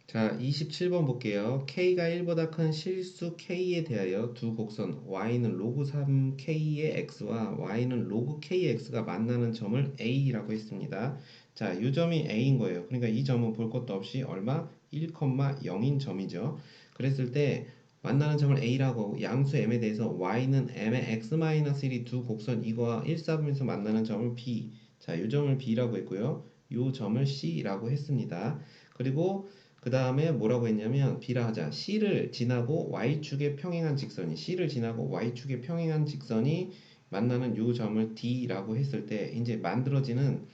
자, 27번 볼게요. K가 1보다 큰 실수 K에 대하여 두 곡선 Y는 로그 3K의 X와 Y는 로그 K의 X가 만나는 점을 A라고 했습니다. 자, 이 점이 A인 거예요. 그러니까 이 점은 볼 것도 없이 얼마? 1,0인 점이죠. 그랬을 때 만나는 점을 A라고 하고 양수 M에 대해서 Y는 M의 X-1이 두 곡선 이거와 1사분면서 만나는 점을 B. 자, 이 점을 B라고 했고요. 이 점을 C라고 했습니다. 그리고 그 다음에 뭐라고 했냐면 B라 하자. C를 지나고 Y축에 평행한 직선이 C를 지나고 Y축에 평행한 직선이 만나는 요 점을 D라고 했을 때 이제 만들어지는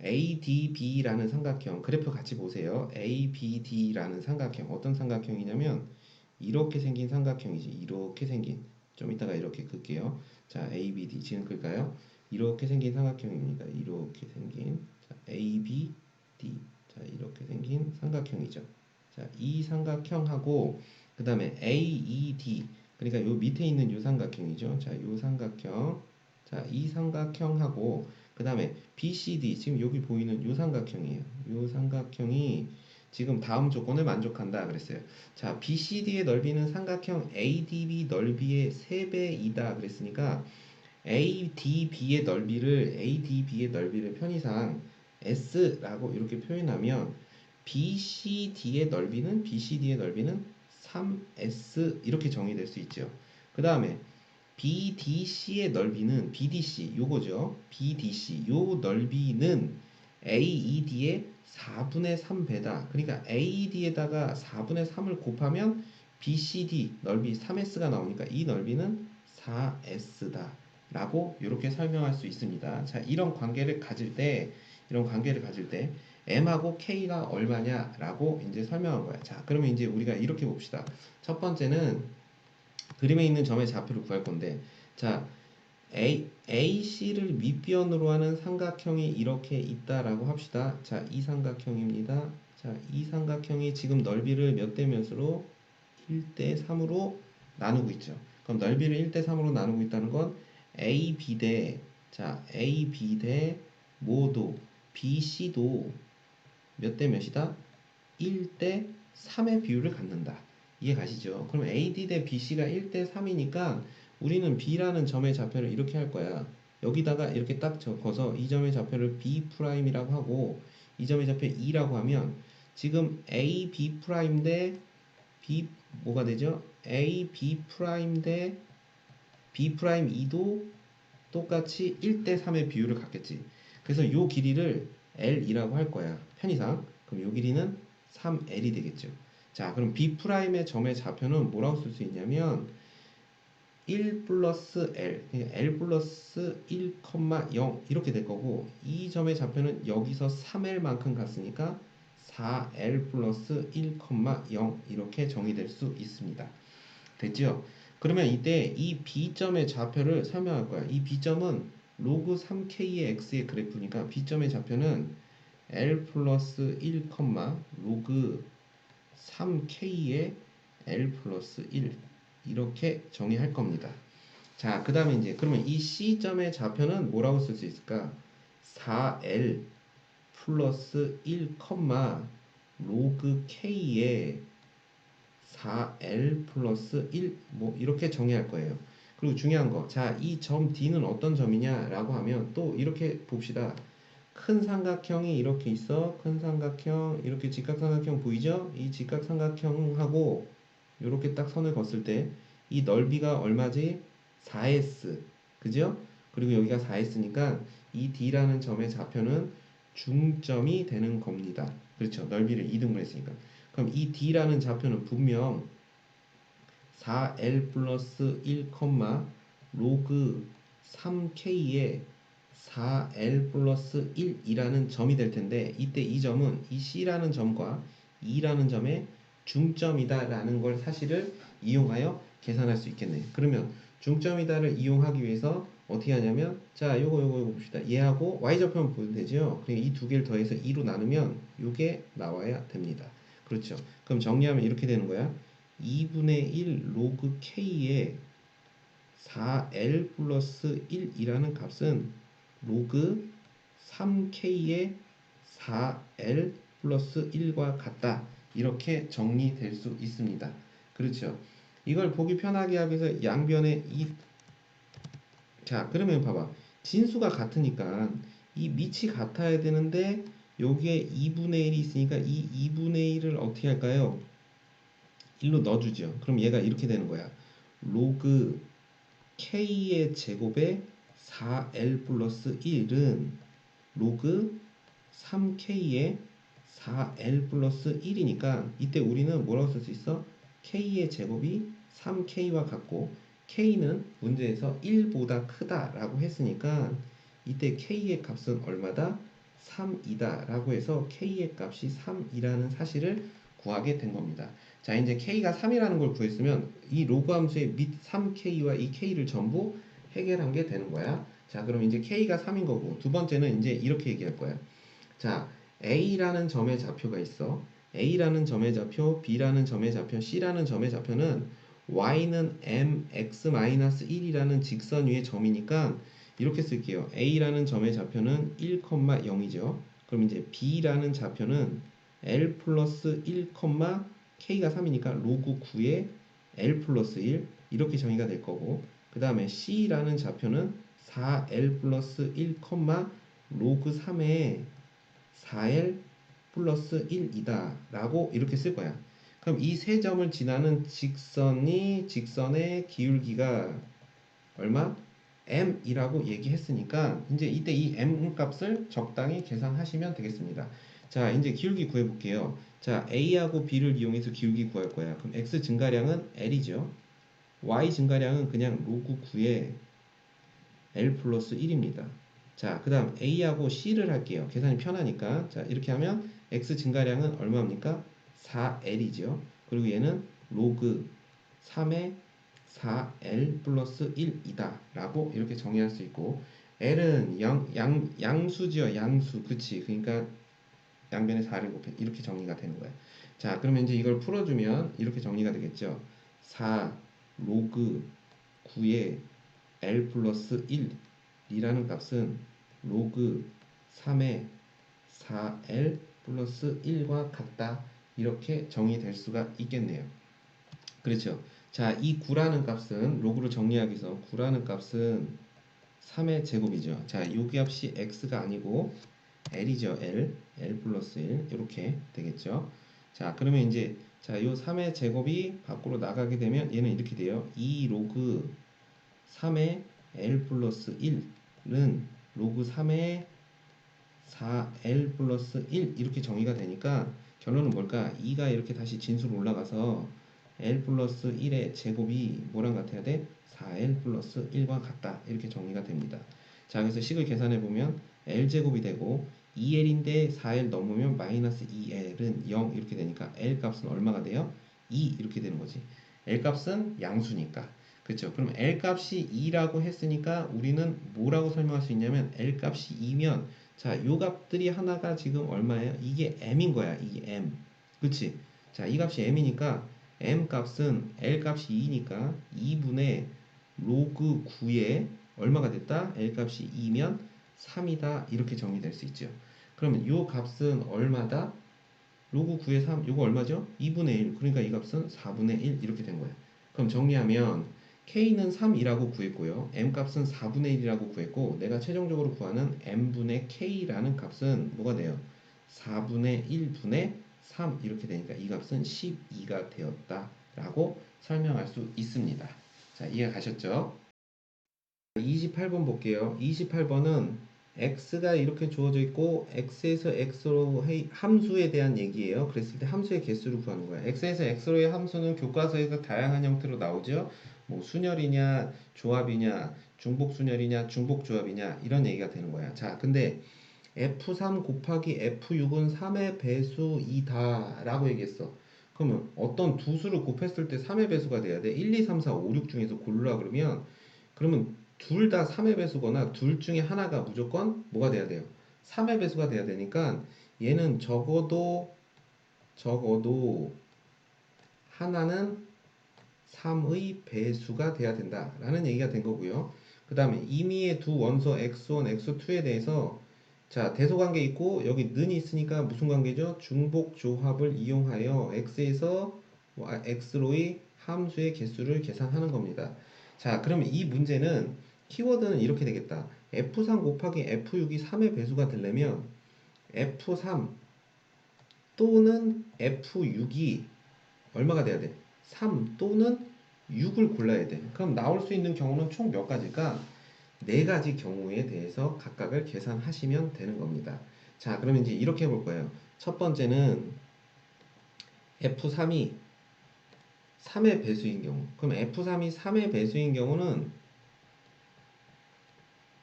ADB라는 삼각형 그래프 같이 보세요. ABD라는 삼각형 어떤 삼각형이냐면 이렇게 생긴 삼각형이지. 이렇게 생긴 좀 이따가 이렇게 끌게요. 자, ABD 지금 끌까요? 이렇게 생긴 삼각형입니다. 이렇게 생긴 자, ABD 자, 이렇게 생긴 삼각형이죠. 자, 이 삼각형하고 그 다음에 AED 그러니까 요 밑에 있는 요 삼각형이죠. 자, 요 삼각형 자, 이 삼각형하고 그 다음에 BCD 지금 여기 보이는 요 삼각형이에요. 요 삼각형이 지금 다음 조건을 만족한다 그랬어요. 자, BCD의 넓이는 삼각형 ADB 넓이의 3배이다 그랬으니까 ADB의 넓이를 편의상 S라고 이렇게 표현하면 BCD의 넓이는 3S 이렇게 정의될 수 있죠. 그 다음에 BDC의 넓이는 BDC 요거죠. BDC 요 넓이는 AED의 4분의 3배다. 그러니까 AED에다가 4분의 3을 곱하면 BCD 넓이 3S가 나오니까 이 넓이는 4S다. 라고 이렇게 설명할 수 있습니다. 자, 이런 관계를 가질 때 M하고 K가 얼마냐라고 이제 설명한 거야. 자, 그러면 이제 우리가 이렇게 봅시다. 첫 번째는 그림에 있는 점의 좌표를 구할 건데, 자, AC를 밑변으로 하는 삼각형이 이렇게 있다라고 합시다. 자, 이 삼각형입니다. 자, 이 삼각형이 지금 넓이를 몇 대 몇으로? 1대 3으로 나누고 있죠. 그럼 넓이를 1대 3으로 나누고 있다는 건 AB 대, 자, AB 대 모도 BC도 몇 대 몇이다? 1대 3의 비율을 갖는다. 이해 가시죠? 그럼 AD 대 BC가 1대 3이니까 우리는 B라는 점의 좌표를 이렇게 할 거야. 여기다가 이렇게 딱 적어서 이 점의 좌표를 B'이라고 하고 이 점의 좌표 2라고 하면 지금 AB' 대 B 뭐가 되죠? AB' 대 B'2도 똑같이 1대 3의 비율을 갖겠지. 그래서 이 길이를 L이라고 할 거야. 편의상. 그럼 이 길이는 3L이 되겠죠. 자, 그럼 B'의 점의 좌표는 뭐라고 쓸 수 있냐면 1 플러스 L, 그러니까 L 플러스 1,0 이렇게 될 거고 이 점의 좌표는 여기서 3L만큼 갔으니까 4L 플러스 1,0 이렇게 정의될 수 있습니다. 됐죠? 그러면 이때 이 B점의 좌표를 설명할 거야. 이 B점은 로그 3K의 X의 그래프니까 B점의 좌표는 L 플러스 1, 로그 3K의 L 플러스 1 이렇게 정의할 겁니다. 자, 그 다음에 이제 그러면 이 C점의 좌표는 뭐라고 쓸 수 있을까? 4L 플러스 1, 로그 K의 4L 플러스 1 뭐 이렇게 정의할 거예요. 그리고 중요한 거, 자, 이 점 D는 어떤 점이냐라고 하면 또 이렇게 봅시다. 큰 삼각형이 이렇게 있어. 큰 삼각형, 이렇게 직각삼각형 보이죠? 이 직각삼각형하고 이렇게 딱 선을 걷을 때 이 넓이가 얼마지? 4S. 그죠? 그리고 여기가 4S니까 이 D라는 점의 좌표는 중점이 되는 겁니다. 그렇죠? 넓이를 2등분 했으니까. 그럼 이 D라는 좌표는 분명 4L 플러스 1, 로그 3K의 4L 플러스 1이라는 점이 될 텐데 이때 이 점은 이 C라는 점과 E라는 점의 중점이다라는 걸 사실을 이용하여 계산할 수 있겠네. 그러면 중점이다를 이용하기 위해서 어떻게 하냐면 자 요거 봅시다. 얘하고 y좌표만 보면 되죠. 그러니까 이 두 개를 더해서 2로 나누면 요게 나와야 됩니다. 그렇죠. 그럼 정리하면 이렇게 되는 거야. 2분의 1 로그 k의 4L 플러스 1이라는 값은 로그 3K의 4L 플러스 1과 같다. 이렇게 정리될 수 있습니다. 그렇죠? 이걸 보기 편하게 하기 위해서 양변에 자, 그러면 봐봐. 진수가 같으니까 이 밑이 같아야 되는데 여기에 2분의 1이 있으니까 이 2분의 1을 어떻게 할까요? 1로 넣어주죠. 그럼 얘가 이렇게 되는 거야. 로그 k의 제곱에 4l 플러스 1은 로그 3k의 4l 플러스 1이니까 이때 우리는 뭐라고 쓸 수 있어? k의 제곱이 3k와 같고 k는 문제에서 1보다 크다라고 했으니까 이때 k의 값은 얼마다? 3이다 라고 해서 k의 값이 3이라는 사실을 구하게 된 겁니다. 자, 이제 k가 3이라는 걸 구했으면 이 로그 함수의 밑 3k와 이 k를 전부 해결한 게 되는 거야. 자, 그럼 이제 k가 3인 거고 두 번째는 이제 이렇게 얘기할 거야. 자, A라는 점의 좌표가 있어. A라는 점의 좌표, B라는 점의 좌표, C라는 점의 좌표는 Y는 mx-1이라는 직선 위의 점이니까 이렇게 쓸게요. A라는 점의 좌표는 1,0이죠. 그럼 이제 B라는 좌표는 L 플러스 1, K가 3이니까 로그 9에 L 플러스 1 이렇게 정의가 될 거고 그 다음에 C라는 좌표는 4L 플러스 1, 로그 3에 4L 플러스 1이다 라고 이렇게 쓸 거야. 그럼 이 세 점을 지나는 직선의 기울기가 얼마? m이라고 얘기했으니까 이제 이때 이 m 값을 적당히 계산하시면 되겠습니다. 자, 이제 기울기 구해 볼게요. 자, a하고 b를 이용해서 기울기 구할 거야. 그럼 x 증가량은 l이죠. y 증가량은 그냥 로그 9에 L 플러스 1입니다. 자, 그 다음 A하고 C를 할게요. 계산이 편하니까. 자, 이렇게 하면 X 증가량은 얼마입니까? 4L이죠. 그리고 얘는 로그 3의 4L 플러스 1이다. 라고 이렇게 정의할 수 있고, L은 양수죠. 양수. 그치. 그러니까 양변에 4를 곱해. 이렇게 정리가 되는 거야. 자, 그러면 이제 이걸 풀어주면 이렇게 정리가 되겠죠. 4 로그 9의 L 플러스 1이라는 값은 로그 3의 4L 플러스 1과 같다. 이렇게 정의될 수가 있겠네요. 그렇죠. 자, 이 9라는 값은 로그로 정리하기 위해서 9라는 값은 3의 제곱이죠. 자, 이 값이 x가 아니고 l이죠. l 플러스 1 이렇게 되겠죠. 자, 그러면 이제 자, 요 3의 제곱이 밖으로 나가게 되면 얘는 이렇게 돼요. 2 로그 3의 L 플러스 1은 로그 3의 4L 플러스 1 이렇게 정의가 되니까 결론은 뭘까? 2가 이렇게 다시 진수로 올라가서 L 플러스 1의 제곱이 뭐랑 같아야 돼? 4L 플러스 1과 같다. 이렇게 정리가 됩니다. 자, 그래서 식을 계산해 보면 L제곱이 되고 2L인데 4L 넘으면 마이너스 2L은 0 이렇게 되니까 L 값은 얼마가 돼요? 2 이렇게 되는 거지. L 값은 양수니까. 그렇죠. 그럼 L 값이 2라고 했으니까 우리는 뭐라고 설명할 수 있냐면 L 값이 2면 자, 요 값들이 하나가 지금 얼마예요? 이게 m인 거야. 이게 m. 그치? 자, 이 값이 m이니까 m 값은 L 값이 2니까 2분의 로그 9에 얼마가 됐다? L 값이 2면 3이다. 이렇게 정리될 수 있죠. 그러면 요 값은 얼마다? 로그 9의 3, 요거 얼마죠? 2분의 1. 그러니까 이 값은 4분의 1 이렇게 된 거예요. 그럼 정리하면 K는 3이라고 구했고요. M 값은 4분의 1이라고 구했고 내가 최종적으로 구하는 M분의 K라는 값은 뭐가 돼요? 4분의 1분의 3 이렇게 되니까 이 값은 12가 되었다 라고 설명할 수 있습니다. 자, 이해 가셨죠? 28번 볼게요. 28번은 x가 이렇게 주어져 있고 x에서 x로 함수에 대한 얘기예요. 그랬을 때 함수의 개수를 구하는 거야. x에서 x로의 함수는 교과서에서 다양한 형태로 나오죠. 뭐 순열이냐, 조합이냐, 중복순열이냐, 중복조합이냐 이런 얘기가 되는 거야. 자, 근데 f3 곱하기 f6은 3의 배수이다 라고 얘기했어. 그러면 어떤 두 수를 곱했을 때 3의 배수가 돼야 돼. 1, 2, 3, 4, 5, 6 중에서 고르라 그러면 둘 다 3의 배수거나 둘 중에 하나가 무조건 뭐가 돼야 돼요? 3의 배수가 돼야 되니까 얘는 적어도 하나는 3의 배수가 돼야 된다라는 얘기가 된 거고요. 그 다음에 임의의 두 원소 x1, x2에 대해서 자, 대소관계 있고 여기 는이 있으니까 무슨 관계죠? 중복 조합을 이용하여 x에서 x로의 함수의 개수를 계산하는 겁니다. 자, 그러면 이 문제는 키워드는 이렇게 되겠다. f3 곱하기 f6이 3의 배수가 되려면 f3 또는 f6이 얼마가 돼야 돼? 3 또는 6을 골라야 돼. 그럼 나올 수 있는 경우는 총 몇 가지일까? 네 가지 경우에 대해서 각각을 계산하시면 되는 겁니다. 자, 그러면 이제 이렇게 해볼 거예요. 첫 번째는 F3이 3의 배수인 경우. 그럼 F3이 3의 배수인 경우는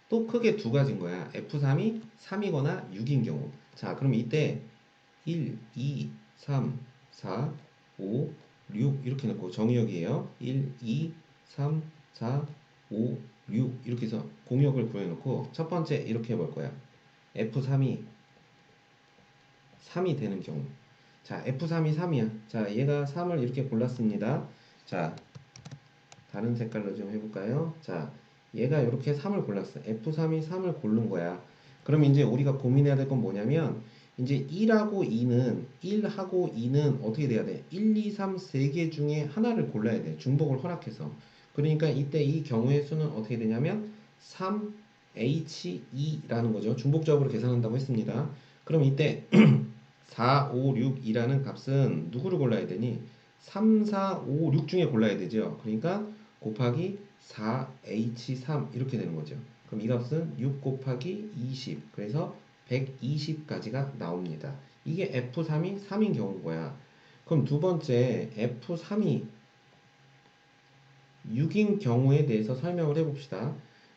또 크게 두 가지인 거야. F3이 3이거나 6인 경우. 자, 그럼 이때 1, 2, 3, 4, 5, 6 이렇게 넣고 정의역이에요. 1, 2, 3, 4, 5, 6 이렇게 해서 공역을 구해놓고 첫 번째 이렇게 해볼 거야. F3이 3이 되는 경우. 자, F3이 3이야. 자, 얘가 3을 이렇게 골랐습니다. 자, 다른 색깔로 좀 해볼까요? 자, 얘가 이렇게 3을 골랐어. F3이 3을 고른 거야. 그럼 이제 우리가 고민해야 될 건 뭐냐면, 이제 1하고 2는 어떻게 돼야 돼? 1, 2, 3, 3개 중에 하나를 골라야 돼. 중복을 허락해서. 그러니까 이때 이 경우의 수는 어떻게 되냐면, 3H2라는 거죠. 중복조합으로 계산한다고 했습니다. 그럼 이때 4, 5, 6이라는 값은 누구를 골라야 되니? 3, 4, 5, 6 중에 골라야 되죠. 그러니까 곱하기 4H3 이렇게 되는 거죠. 그럼 이 값은 6 곱하기 20 그래서 120까지가 나옵니다. 이게 F3이 3인 경우인 거야. 그럼 두 번째 F3이 6인 경우에 대해서 설명을 해봅시다.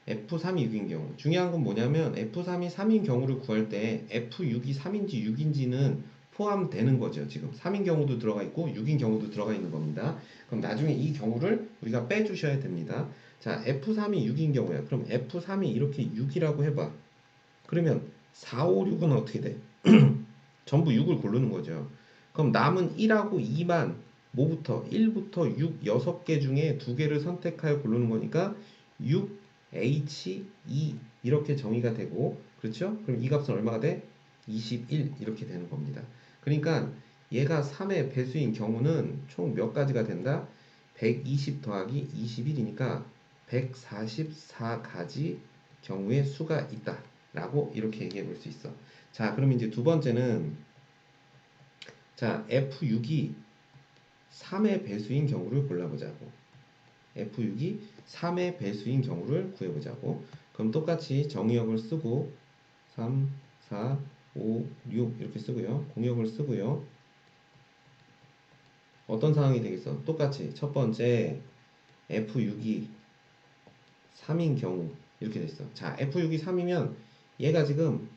F3이 6인 경우. 중요한 건 뭐냐면 F3이 3인 경우를 구할 때 F6이 3인지 6인지는 포함되는 거죠. 지금 3인 경우도 들어가 있고 6인 경우도 들어가 있는 겁니다. 그럼 나중에 이 경우를 우리가 빼주셔야 됩니다. 자, F3이 6인 경우야. 그럼 F3이 이렇게 6이라고 해봐. 그러면 4, 5, 6은 어떻게 돼? 전부 6을 고르는 거죠. 그럼 남은 1하고 2만 뭐부터 1부터 6 6개 중에 2개를 선택하여 고르는 거니까 6H2 이렇게 정의가 되고 그렇죠? 그럼 이 값은 얼마가 돼? 21 이렇게 되는 겁니다. 그러니까 얘가 3의 배수인 경우는 총 몇 가지가 된다? 120 더하기 21이니까 144가지 경우의 수가 있다 라고 이렇게 얘기해 볼 수 있어. 자, 그럼 이제 두 번째는 자, F6이 3의 배수인 경우를 골라보자고. F6이 3의 배수인 경우를 구해보자고. 그럼 똑같이 정의역을 쓰고 3, 4, 5, 6 이렇게 쓰고요. 공역을 쓰고요. 어떤 상황이 되겠어? 똑같이 첫 번째 F6이 3인 경우 이렇게 됐어. 자, F6이 3이면 얘가 지금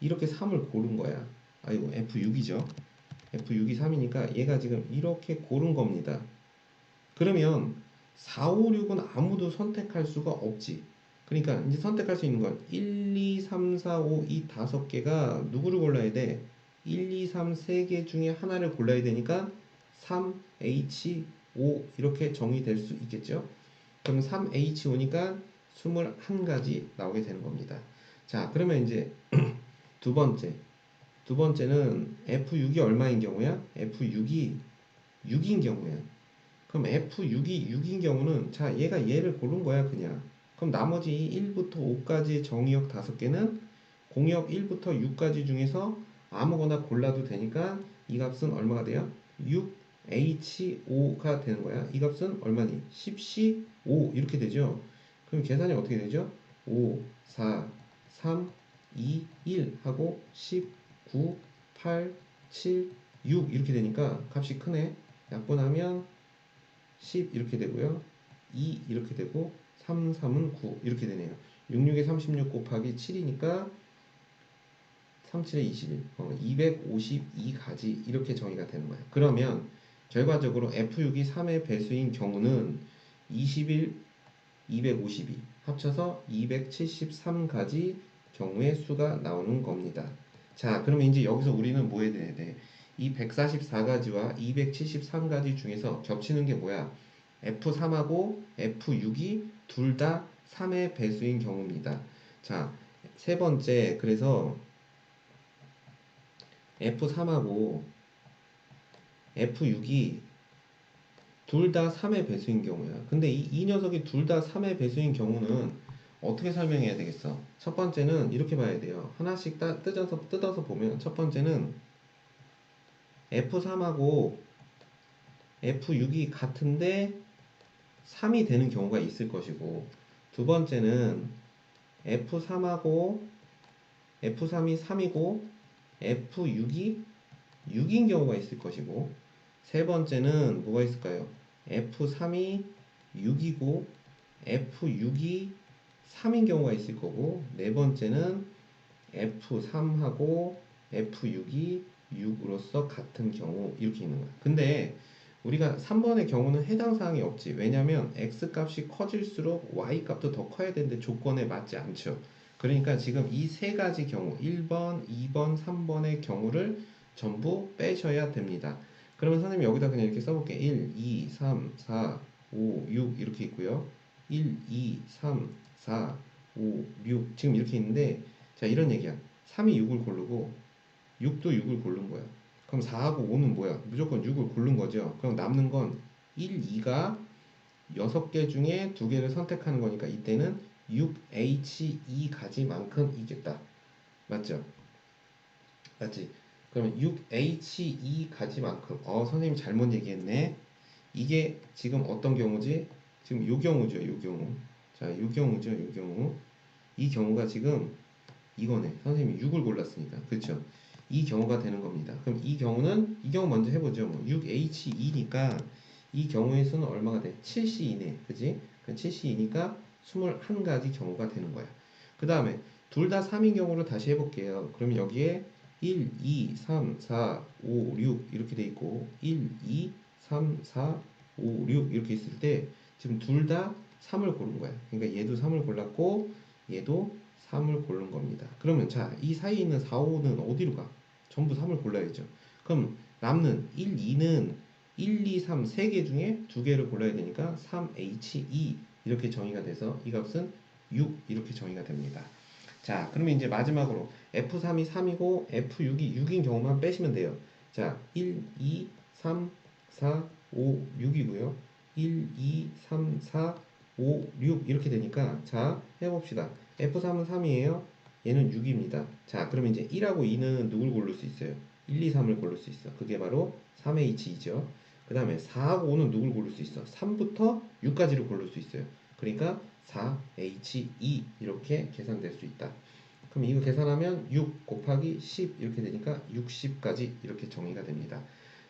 이렇게 3을 고른 거야. 아이고, F6이죠. F6이 3이니까 얘가 지금 이렇게 고른 겁니다. 그러면 4, 5, 6은 아무도 선택할 수가 없지. 그러니까 이제 선택할 수 있는 건 1, 2, 3, 4, 5 이 5개가 누구를 골라야 돼? 1, 2, 3, 3개 중에 하나를 골라야 되니까 3H5 이렇게 정의될 수 있겠죠? 그럼 3H5니까 21가지 나오게 되는 겁니다. 자, 그러면 이제 두 번째는 F6이 얼마인 경우야? F6이 6인 경우야. 그럼 F6이 6인 경우는 자, 얘가 얘를 고른 거야, 그냥. 그럼 나머지 1부터 5까지 정의역 5개는 공역 1부터 6까지 중에서 아무거나 골라도 되니까 이 값은 얼마가 돼요? 6H5가 되는 거야. 이 값은 얼마니? 10C5 이렇게 되죠. 그럼 계산이 어떻게 되죠? 5, 4, 3, 2, 1 하고 10, 9, 8, 7, 6 이렇게 되니까 값이 크네. 약분하면 10 이렇게 되고요. 2 이렇게 되고 3, 3은 9 이렇게 되네요. 66에 36 곱하기 7이니까 37에 21, 252가지 이렇게 정의가 되는 거예요. 그러면 결과적으로 F6이 3의 배수인 경우는 21, 252 합쳐서 273가지 경우의 수가 나오는 겁니다. 자, 그러면 이제 여기서 우리는 뭐 해야 돼? 이 144가지와 273가지 중에서 겹치는 게 뭐야? F3하고 F6이 둘 다 3의 배수인 경우입니다. 자, 세 번째, 그래서 F3하고 F6이 둘 다 3의 배수인 경우야. 근데 이 녀석이 둘 다 3의 배수인 경우는 어떻게 설명해야 되겠어? 첫 번째는 이렇게 봐야 돼요. 하나씩 뜯어서 보면, 첫 번째는 F3하고 F6이 같은데 3이 되는 경우가 있을 것이고, 두 번째는 F3하고 F3이 3이고 F6이 6인 경우가 있을 것이고, 세 번째는 뭐가 있을까요? F3이 6이고 F6이 3인 경우가 있을 거고, 네 번째는 F3하고 F6이 6으로서 같은 경우, 이렇게 있는 거야. 근데 우리가 3번의 경우는 해당 사항이 없지. 왜냐면 x 값이 커질수록 y 값도 더 커야 되는데 조건에 맞지 않죠. 그러니까 지금 이 세 가지 경우, 1번, 2번, 3번의 경우를 전부 빼셔야 됩니다. 그러면 선생님이 여기다 그냥 이렇게 써볼게. 1, 2, 3, 4, 5, 6 이렇게 있고요. 1, 2, 3, 4, 5, 6 지금 이렇게 있는데, 자, 이런 얘기야. 3이 6을 고르고 6도 6을 고른 거야. 그럼 4하고 5는 뭐야? 무조건 6을 고른 거죠. 그럼 남는 건 1, 2가 6개 중에 2개를 선택하는 거니까 이때는 6H2 가지만큼 이겠다. 맞죠? 맞지? 그러면 6H2 가지만큼. 선생님 잘못 얘기했네. 이게 지금 어떤 경우지? 지금 요 경우죠, 요 경우. 자, 요 경우죠, 요 경우. 이 경우가 지금 이거네. 선생님이 6을 골랐으니까. 그쵸? 이 경우가 되는 겁니다. 그럼 이 경우는, 이 경우 먼저 해보죠. 뭐 6H2니까 이 경우의 수는 얼마가 돼? 7C2네. 그지? 그럼 7C2니까 21가지 경우가 되는 거야. 그 다음에 둘 다 3인 경우를 다시 해볼게요. 그러면 여기에 1, 2, 3, 4, 5, 6 이렇게 돼 있고 1, 2, 3, 4, 5, 6 이렇게 있을 때 지금 둘 다 3을 고른 거야. 그러니까 얘도 3을 골랐고 얘도 3을 고른 겁니다. 그러면 자, 이 사이에 있는 4, 5는 어디로 가? 전부 3을 골라야죠. 그럼 남는 1, 2는 1, 2, 3 3개 중에 2개를 골라야 되니까 3H2 이렇게 정의가 돼서 이 값은 6 이렇게 정의가 됩니다. 자, 그러면 이제 마지막으로 F3이 3이고 F6이 6인 경우만 빼시면 돼요. 자, 1, 2, 3, 4, 5, 6이고요. 1, 2, 3, 4, 5, 6 이렇게 되니까 자, 해봅시다. F3은 3이에요. 얘는 6입니다. 자, 그러면 이제 1하고 2는 누굴 고를 수 있어요? 1, 2, 3을 고를 수 있어. 그게 바로 3H2죠. 그 다음에 4하고 5는 누굴 고를 수 있어? 3부터 6까지를 고를 수 있어요. 그러니까 4H2 이렇게 계산될 수 있다. 그럼 이거 계산하면 6 곱하기 10 이렇게 되니까 60까지 이렇게 정의가 됩니다.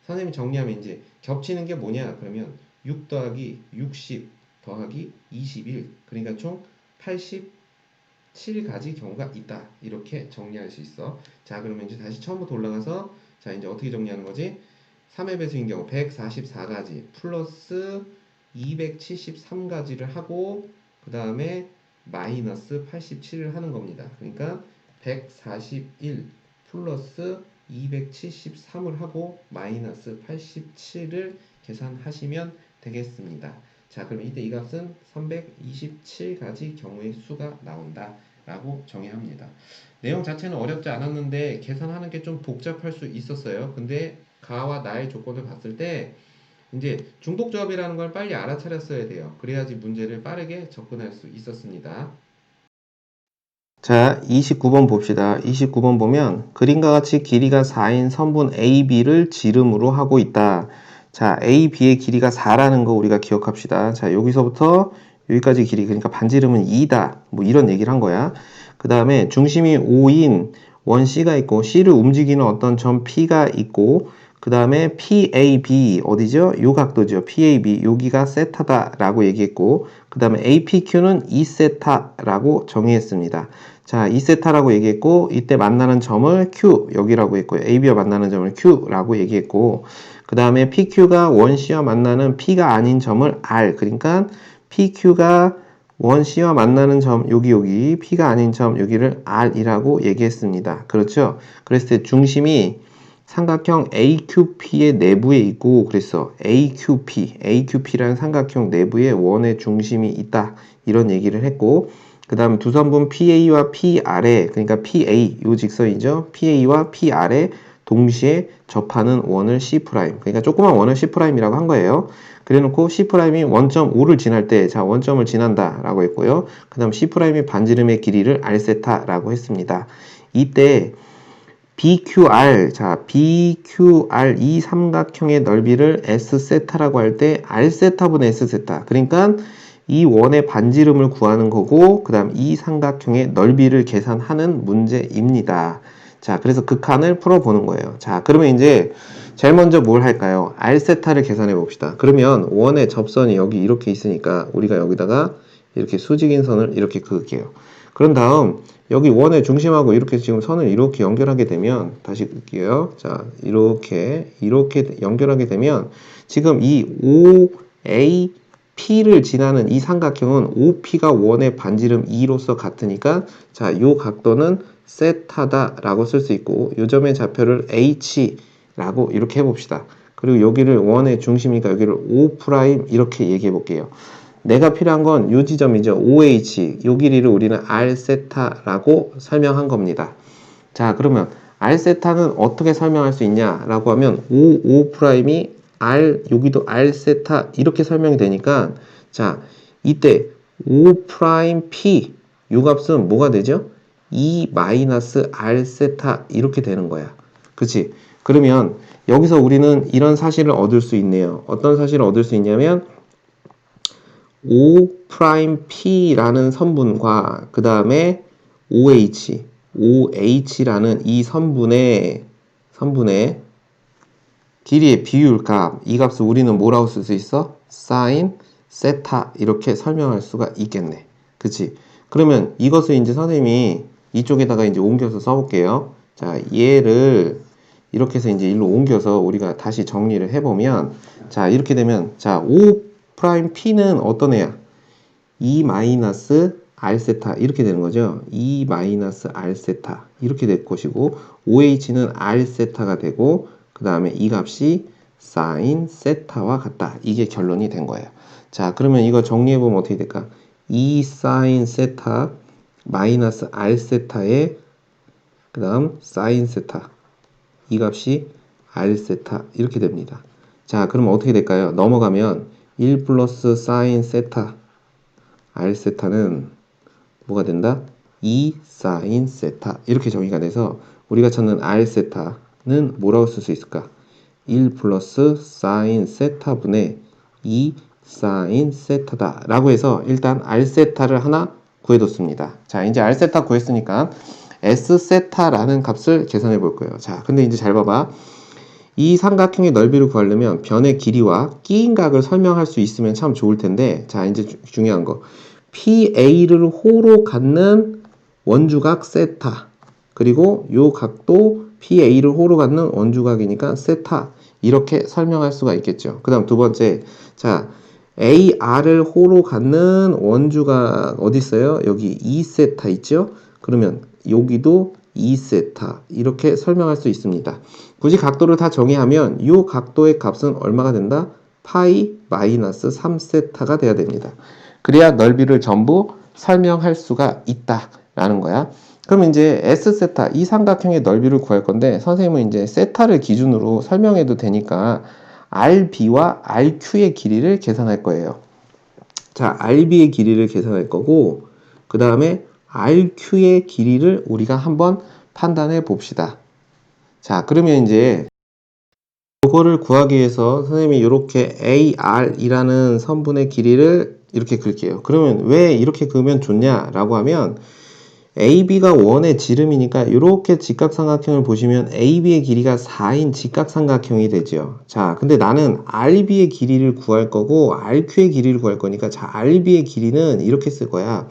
선생님이 정리하면 이제 겹치는 게 뭐냐? 그러면 6 더하기 60 더하기 21 그러니까 총 87가지 경우가 있다. 이렇게 정리할 수 있어. 자, 그러면 이제 다시 처음부터 올라가서 자, 이제 어떻게 정리하는 거지? 3의 배수인 경우 144가지 플러스 273가지를 하고 그 다음에 마이너스 87을 하는 겁니다. 그러니까 141 플러스 273을 하고 마이너스 87을 계산하시면 되겠습니다. 자, 그럼 이때 이 값은 327가지 경우의 수가 나온다 라고 정의합니다. 내용 자체는 어렵지 않았는데 계산하는 게 좀 복잡할 수 있었어요. 근데 가와 나의 조건을 봤을 때 이제 중복조합이라는 걸 빨리 알아차렸어야 돼요. 그래야지 문제를 빠르게 접근할 수 있었습니다. 자, 29번 봅시다. 29번 보면 그림과 같이 길이가 4인 선분 AB를 지름으로 하고 있다. 자, AB의 길이가 4라는 거 우리가 기억합시다. 자, 여기서부터 여기까지 길이, 그러니까 반지름은 2다. 뭐 이런 얘기를 한 거야. 그 다음에 중심이 5인 원 C가 있고 C를 움직이는 어떤 점 P가 있고 그 다음에 PAB 어디죠? 요 각도죠. PAB 여기가 세타다 라고 얘기했고 그 다음에 APQ는 2세타 라고 정의했습니다. 자, 2세타라고 얘기했고 이때 만나는 점을 Q 여기라고 했고요. AB와 만나는 점을 Q라고 얘기했고 그 다음에 PQ가 원C와 만나는 P가 아닌 점을 R 그러니까 PQ가 원C와 만나는 점 여기 P가 아닌 점 여기를 R이라고 얘기했습니다. 그렇죠? 그랬을 때 중심이 삼각형 AQP의 내부에 있고 그래서 AQP라는 삼각형 내부에 원의 중심이 있다 이런 얘기를 했고 그 다음 두 선분 PA와 PR에, 그러니까 PA, 요 직선이죠. PA와 PR에 동시에 접하는 원을 C', 그러니까 조그만 원을 C'이라고 한 거예요. 그래 놓고 C'이 원점5를 지날 때, 자, 원점을 지난다 라고 했고요. 그 다음 C'이 반지름의 길이를 R세타라고 했습니다. 이때 BQR, 자, BQR 이 삼각형의 넓이를 S세타라고 할 때 R세타분의 S세타. 그러니까 이 원의 반지름을 구하는 거고, 그 다음 이 삼각형의 넓이를 계산하는 문제입니다. 자, 그래서 극한을 풀어보는 거예요. 자, 그러면 이제 제일 먼저 뭘 할까요? R세타를 계산해 봅시다. 그러면 원의 접선이 여기 이렇게 있으니까 우리가 여기다가 이렇게 수직인 선을 이렇게 그을게요. 그런 다음 여기 원의 중심하고 이렇게 지금 선을 이렇게 연결하게 되면, 다시 그을게요. 자, 이렇게 연결하게 되면 지금 이 OAP를 지나는 이 삼각형은 OP가 원의 반지름 2로서 같으니까, 자, 요 각도는 세타다라고 쓸 수 있고, 요 점의 좌표를 H라고 이렇게 해봅시다. 그리고 여기를 원의 중심이니까 여기를 O' 이렇게 얘기해 볼게요. 내가 필요한 건 요 지점이죠. OH, 요 길이를 우리는 R세타라고 설명한 겁니다. 자, 그러면 R세타는 어떻게 설명할 수 있냐라고 하면 OO'이 R, 여기도 R세타 이렇게 설명이 되니까, 자, 이때 O'P, 요 값은 뭐가 되죠? E-R세타 이렇게 되는 거야. 그치? 그러면 여기서 우리는 이런 사실을 얻을 수 있네요. 어떤 사실을 얻을 수 있냐면 O'P라는 선분과 그 다음에 OH라는 이 선분의 길이의 비율값, 이 값을 우리는 뭐라고 쓸 수 있어? sin 세타 이렇게 설명할 수가 있겠네. 그치? 그러면 이것을 이제 선생님이 이쪽에다가 이제 옮겨서 써볼게요. 자, 얘를 이렇게 해서 이제 일로 옮겨서 우리가 다시 정리를 해보면, 자, 이렇게 되면, 자, O'P는 어떤 애야? E-R세타 이렇게 되는 거죠. E-R세타 이렇게 될 것이고, OH는 R세타가 되고, 그 다음에 이 값이 sin 세타와 같다. 이게 결론이 된 거예요. 자, 그러면 이거 정리해보면 어떻게 될까? E sin 세타 마이너스 R세타에 그 다음 sin 세타, 이 값이 R세타 이렇게 됩니다. 자, 그러면 어떻게 될까요? 넘어가면 1 플러스 sin 세타 R세타는 뭐가 된다? 2 sin 세타 이렇게 정의가 돼서 우리가 찾는 R세타는 뭐라고 쓸 수 있을까? 1 플러스 sin 세타분의 2 sin 세타다 라고 해서 일단 R세타를 하나 구해뒀습니다. 자, 이제 R세타 구했으니까 S세타라는 값을 계산해 볼 거예요. 자, 근데 이제 잘 봐봐. 이 삼각형의 넓이를 구하려면 변의 길이와 끼인 각을 설명할 수 있으면 참 좋을 텐데, 자, 이제 중요한 거. PA를 호로 갖는 원주각 세타, 그리고 요 각도 PA를 호로 갖는 원주각이니까 세타, 이렇게 설명할 수가 있겠죠. 그 다음 두 번째, 자, AR을 호로 갖는 원주각 어디 있어요? 여기 2세타 있죠? 그러면 여기도 2세타 이렇게 설명할 수 있습니다. 굳이 각도를 다 정의하면 이 각도의 값은 얼마가 된다? 파이 마이너스 3세타가 돼야 됩니다. 그래야 넓이를 전부 설명할 수가 있다라는 거야. 그럼 이제 S세타, 이 삼각형의 넓이를 구할 건데, 선생님은 이제 세타를 기준으로 설명해도 되니까 RB와 RQ의 길이를 계산할 거예요. 자, RB의 길이를 계산할 거고, 그 다음에 RQ의 길이를 우리가 한번 판단해 봅시다. 자, 그러면 이제 이거를 구하기 위해서 선생님이 이렇게 AR이라는 선분의 길이를 이렇게 그릴게요. 그러면 왜 이렇게 그으면 좋냐라고 하면, AB가 원의 지름이니까 이렇게 직각삼각형을 보시면 AB의 길이가 4인 직각삼각형이 되죠. 자, 근데 나는 RB의 길이를 구할 거고 RQ의 길이를 구할 거니까, 자, RB의 길이는 이렇게 쓸 거야.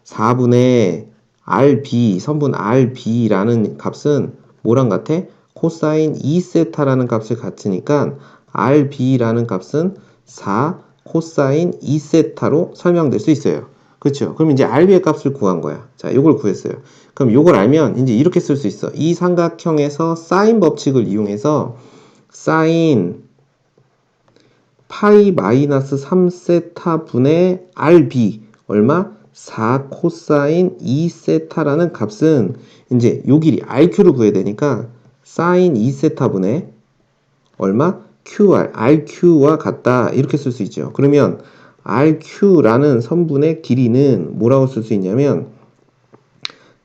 4분의 RB, 선분 RB라는 값은 뭐랑 같아? 코사인 2세타라는 값을 같으니까 RB라는 값은 4 코사인 2세타로 설명될 수 있어요. 그렇죠? 그럼 이제 RB의 값을 구한 거야. 자, 이걸 구했어요. 그럼 이걸 알면 이제 이렇게 쓸 수 있어. 이 삼각형에서 사인 법칙을 이용해서 사인 파이 마이너스 3세타 분의 RB 얼마? 4 코사인 2세타라는 값은 이제 요 길이 RQ를 구해야 되니까 사인 2세타분의 얼마? QR, RQ와 같다 이렇게 쓸 수 있죠. 그러면 RQ라는 선분의 길이는 뭐라고 쓸 수 있냐면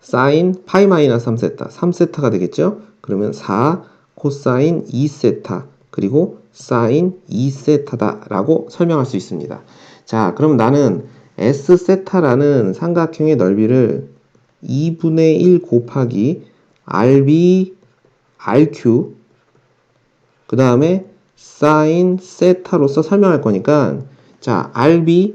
사인 파이 마이너스 3세타, 3세타가 되겠죠? 그러면 4 코사인 2세타 그리고 사인 2세타다 라고 설명할 수 있습니다. 자, 그럼 나는 S세타라는 삼각형의 넓이를 2분의 1 곱하기 RB, RQ 그 다음에 사인 세타로서 설명할 거니까 자, RB,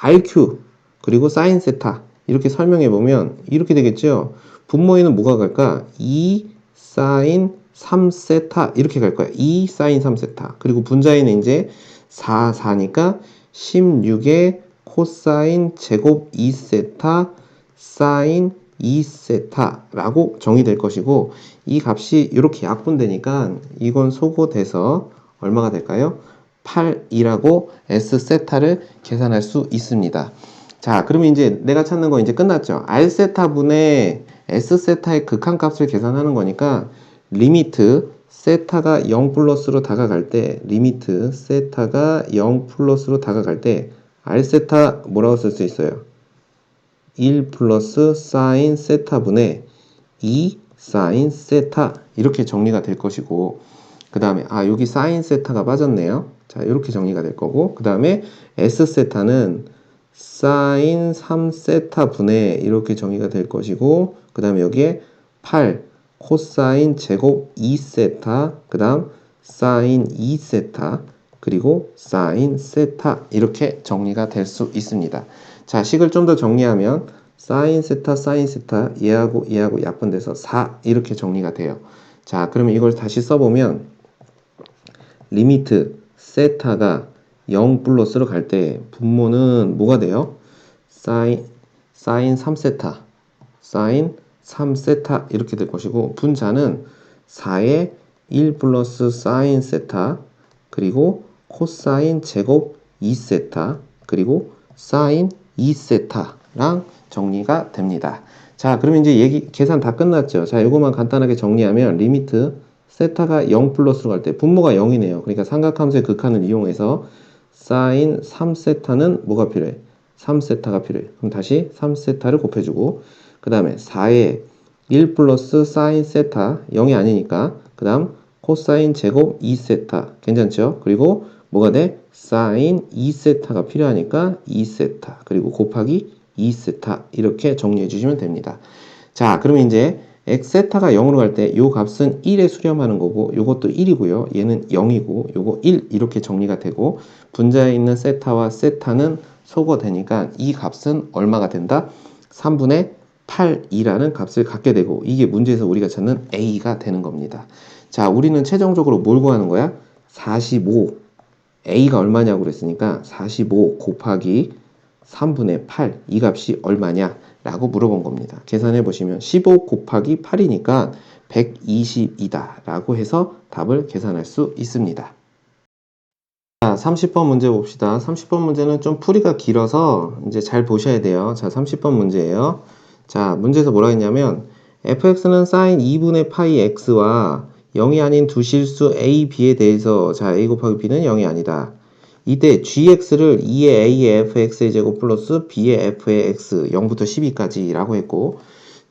RQ 그리고 사인 세타 이렇게 설명해 보면 이렇게 되겠죠. 분모에는 뭐가 갈까? 2 사인 3세타 이렇게 갈 거야. 2 사인 3세타 그리고 분자에는 이제 4, 4니까 16의 코사인 제곱 2세타 사인 2세타라고 정의될 것이고 이 값이 이렇게 약분되니까 이건 소거돼서 얼마가 될까요? 8이라고 S세타를 계산할 수 있습니다. 자, 그러면 이제 내가 찾는 거 이제 끝났죠. R세타분의 S세타의 극한값을 계산하는 거니까 리미트 세타가 0 플러스로 다가갈 때 리미트 세타가 0 플러스로 다가갈 때 R세타 뭐라고 쓸 수 있어요? 1 플러스 사인 세타분의 2 사인 세타 이렇게 정리가 될 것이고 그 다음에 여기 사인 세타가 빠졌네요. 자, 이렇게 정리가 될 거고 그 다음에 S세타는 사인 3세타 분의 이렇게 정의가 될 것이고 그 다음에 여기에 8 코사인 제곱 2세타 그 다음 사인 2세타 그리고 사인 세타 이렇게 정리가 될 수 있습니다. 자, 식을 좀 더 정리하면 사인 세타 사인 세타 얘하고 얘하고 약분돼서 4 이렇게 정리가 돼요. 자, 그러면 이걸 다시 써보면 리미트 세타가 0 플러스로 갈 때 분모는 뭐가 돼요? 사인 3세타 사인 3세타 이렇게 될 것이고 분자는 4의 1 플러스 사인 세타 그리고 코사인 제곱 2세타 그리고 사인 2세타랑 정리가 됩니다. 자, 그러면 이제 계산 다 끝났죠. 자, 이것만 간단하게 정리하면 리미트 세타가 0 플러스로 갈 때 분모가 0이네요. 그러니까 삼각함수의 극한을 이용해서 사인 3세타는 뭐가 필요해? 3세타가 필요해. 그럼 다시 3세타를 곱해주고 그 다음에 4의 1 플러스 사인 세타 0이 아니니까 그 다음 코사인 제곱 2세타 괜찮죠? 그리고 뭐가 돼? 사인 2세타가 필요하니까 2세타 그리고 곱하기 2세타 이렇게 정리해 주시면 됩니다. 자, 그러면 이제 x세타가 0으로 갈 때 요 값은 1에 수렴하는 거고 요것도 1이고요. 얘는 0이고 요거 1 이렇게 정리가 되고 분자에 있는 세타와 세타는 소거되니까 이 값은 얼마가 된다? 3분의 8이라는 값을 갖게 되고 이게 문제에서 우리가 찾는 a가 되는 겁니다. 자, 우리는 최종적으로 뭘 구하는 거야? 45 a가 얼마냐고 그랬으니까 45 곱하기 3분의 8 이 값이 얼마냐 라고 물어본 겁니다. 계산해 보시면 15 곱하기 8이니까 120이다 라고 해서 답을 계산할 수 있습니다. 자, 30번 문제 봅시다. 30번 문제는 좀 풀이가 길어서 이제 잘 보셔야 돼요. 자, 30번 문제예요. 자, 문제에서 뭐라 했냐면 fx는 sin 2분의 파이 x와 0이 아닌 두 실수 a, b에 대해서 자, a 곱하기 b는 0이 아니다. 이때 gx를 2의 a의 fx의 제곱 플러스 b의 f의 x 0부터 12까지 라고 했고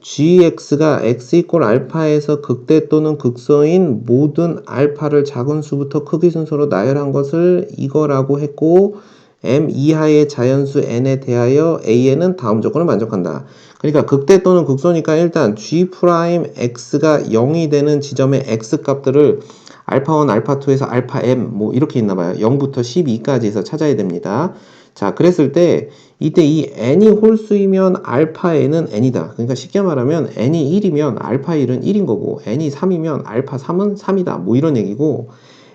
gx가 x 이꼴 알파에서 극대 또는 극소인 모든 알파를 작은 수부터 크기 순서로 나열한 것을 이거라고 했고 m 이하의 자연수 n에 대하여 a는 다음 조건을 만족한다. 그러니까 극대 또는 극소니까 일단 g'x가 0이 되는 지점의 x 값들을 알파1, 알파2에서 알파 m 뭐 이렇게 있나봐요. 0부터 12까지 해서 찾아야 됩니다. 자, 그랬을 때 이때 이 n이 홀수이면 알파 n은 n이다. 그러니까 쉽게 말하면 n이 1이면 알파 1은 1인 거고 n이 3이면 알파 3은 3이다. 뭐 이런 얘기고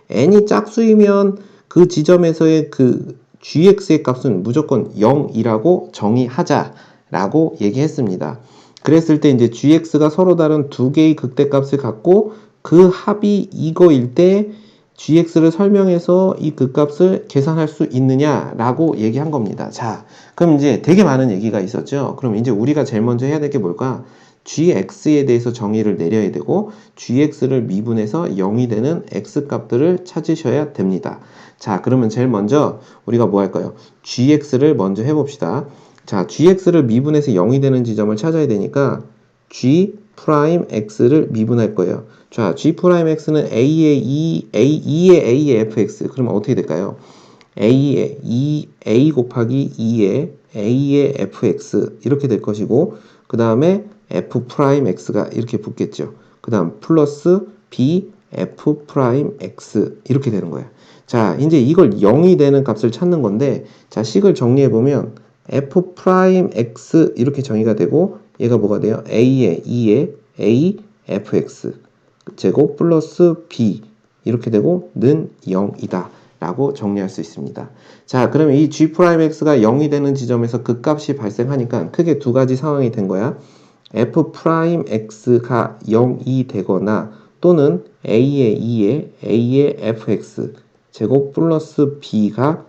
n이 짝수이면 그 지점에서의 그 gx의 값은 무조건 0이라고 정의하자라고 얘기했습니다. 그랬을 때 이제 gx가 서로 다른 두 개의 극대값을 갖고 그 합이 이거일 때 gx를 설명해서 이 극값을 계산할 수 있느냐라고 얘기한 겁니다. 자, 그럼 이제 되게 많은 얘기가 있었죠. 그럼 이제 우리가 제일 먼저 해야 될 게 뭘까? gx에 대해서 정의를 내려야 되고 gx를 미분해서 0이 되는 x값들을 찾으셔야 됩니다. 자, 그러면 제일 먼저 우리가 뭐 할까요? gx를 먼저 해봅시다. 자, gx를 미분해서 0이 되는 지점을 찾아야 되니까 g 프라임 x를 미분할 거예요. 자, g 프라임 x는 a의 2의 fx. 그러면 어떻게 될까요? a 곱하기 2의 a의 fx 이렇게 될 것이고, 그 다음에 f 프라임 x가 이렇게 붙겠죠. 그 다음 플러스 b f 프라임 x 이렇게 되는 거예요. 자, 이제 이걸 0이 되는 값을 찾는 건데, 자, 식을 정리해 보면 f 프라임 x 이렇게 정의가 되고, 얘가 뭐가 돼요? a의 2의 a fx 제곱 플러스 b 이렇게 되고 는 0이다 라고 정리할 수 있습니다. 자, 그러면 이 g'x가 0이 되는 지점에서 극값이 발생하니까 크게 두 가지 상황이 된 거야. f'x가 0이 되거나 또는 a의 2의 a의 fx 제곱 플러스 b가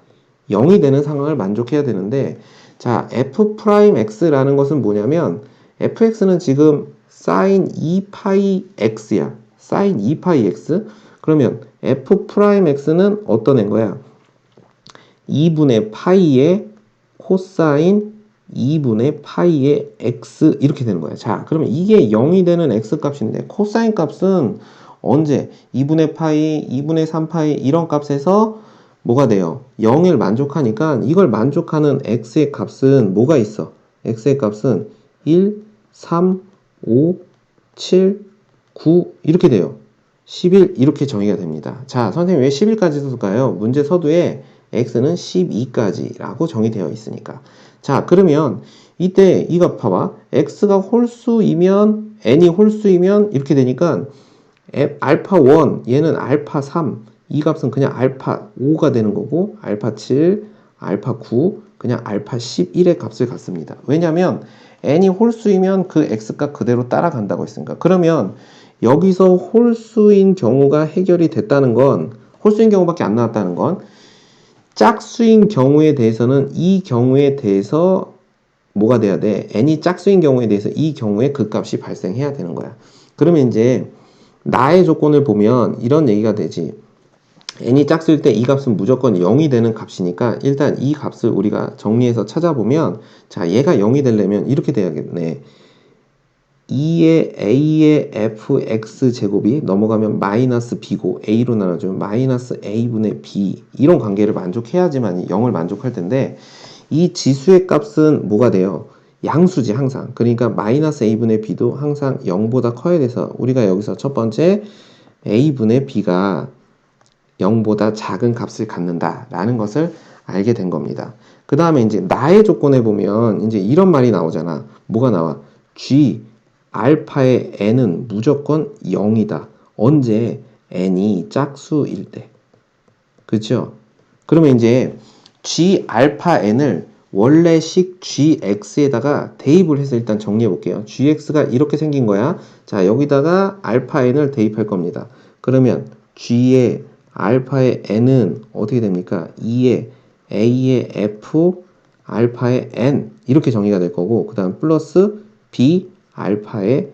0이 되는 상황을 만족해야 되는데, 자, f'x라는 것은 뭐냐면 fx는 지금 sin 2파이 x야. sin 2파이 x. 그러면 f'x는 어떤 애인 거야? 2분의 파이의 코사인 2분의 파이의 x 이렇게 되는 거야. 자, 그러면 이게 0이 되는 x 값인데 코사인 값은 언제? 2분의 파이, 2분의 3파이 이런 값에서 뭐가 돼요? 0을 만족하니까 이걸 만족하는 x의 값은 뭐가 있어? x의 값은 1, 3, 5, 7, 9 이렇게 돼요. 11 이렇게 정의가 됩니다. 자, 선생님 왜 11까지 쓸까요? 문제 서두에 x는 12까지라고 정의되어 있으니까. 자, 그러면 이때 이거 봐봐. x가 홀수이면 n이 홀수이면 이렇게 되니까 알파 1 얘는 알파 3 이 값은 그냥 알파 5가 되는 거고 알파 7, 알파 9 그냥 알파 11의 값을 갖습니다. 왜냐면 n이 홀수이면 그 x값 그대로 따라간다고 했으니까. 그러면 여기서 홀수인 경우가 해결이 됐다는 건, 홀수인 경우밖에 안 나왔다는 건, 짝수인 경우에 대해서는 이 경우에 대해서 뭐가 돼야 돼? n이 짝수인 경우에 대해서 이 경우에 그 값이 발생해야 되는 거야. 그러면 이제 나의 조건을 보면 이런 얘기가 되지. n이 짝수일 때 이 값은 무조건 0이 되는 값이니까 일단 이 값을 우리가 정리해서 찾아보면, 자, 얘가 0이 되려면 이렇게 돼야겠네. 2의 a의 fx 제곱이 넘어가면 마이너스 b고 a로 나눠주면 마이너스 a분의 b 이런 관계를 만족해야지만 0을 만족할 텐데, 이 지수의 값은 뭐가 돼요? 양수지 항상. 그러니까 마이너스 a분의 b도 항상 0보다 커야 돼서 우리가 여기서 첫 번째 a분의 b가 0보다 작은 값을 갖는다 라는 것을 알게 된 겁니다. 그 다음에 이제 나의 조건에 보면 이제 이런 말이 나오잖아. 뭐가 나와? g 알파의 n은 무조건 0이다. 언제? n이 짝수일 때. 그렇죠? 그러면 이제 g 알파 n을 원래식 gx에다가 대입을 해서 일단 정리해 볼게요. gx가 이렇게 생긴 거야. 자, 여기다가 알파 n을 대입할 겁니다. 그러면 g의 알파의 n은 어떻게 됩니까? 2의 a의 f 알파의 n 이렇게 정의가 될 거고, 그 다음 플러스 b 알파의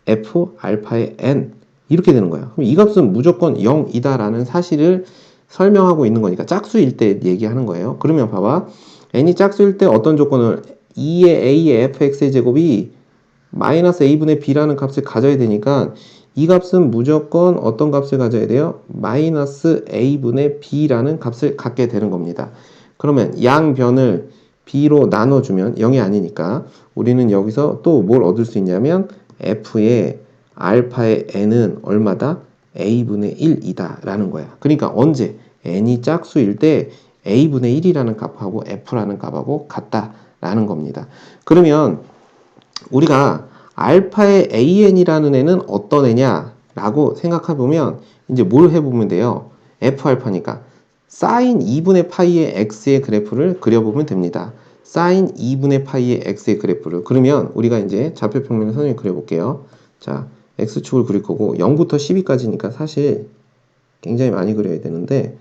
f 알파의 n 이렇게 되는 거야. 그럼 이 값은 무조건 0이다 라는 사실을 설명하고 있는 거니까 짝수일 때 얘기하는 거예요. 그러면 봐봐. n이 짝수일 때 어떤 조건을 2의 a의 fx의 제곱이 마이너스 a분의 b라는 값을 가져야 되니까 이 값은 무조건 어떤 값을 가져야 돼요? 마이너스 a분의 b라는 값을 갖게 되는 겁니다. 그러면 양변을 b로 나눠주면 0이 아니니까 우리는 여기서 또 뭘 얻을 수 있냐면 f의 알파의 n은 얼마다? a분의 1이다 라는 거야. 그러니까 언제? n이 짝수일 때 a분의 1이라는 값하고 f라는 값하고 같다 라는 겁니다. 그러면 우리가 알파의 an이라는 애는 어떤 애냐 라고 생각해보면 이제 뭘 해보면 돼요? f알파니까 sin 2분의 파이의 x의 그래프를 그려보면 됩니다. sin 2분의 파이의 x의 그래프를 그러면 우리가 이제 좌표평면을 선생님이 그려볼게요. 자, x축을 그릴 거고 0부터 12까지니까 사실 굉장히 많이 그려야 되는데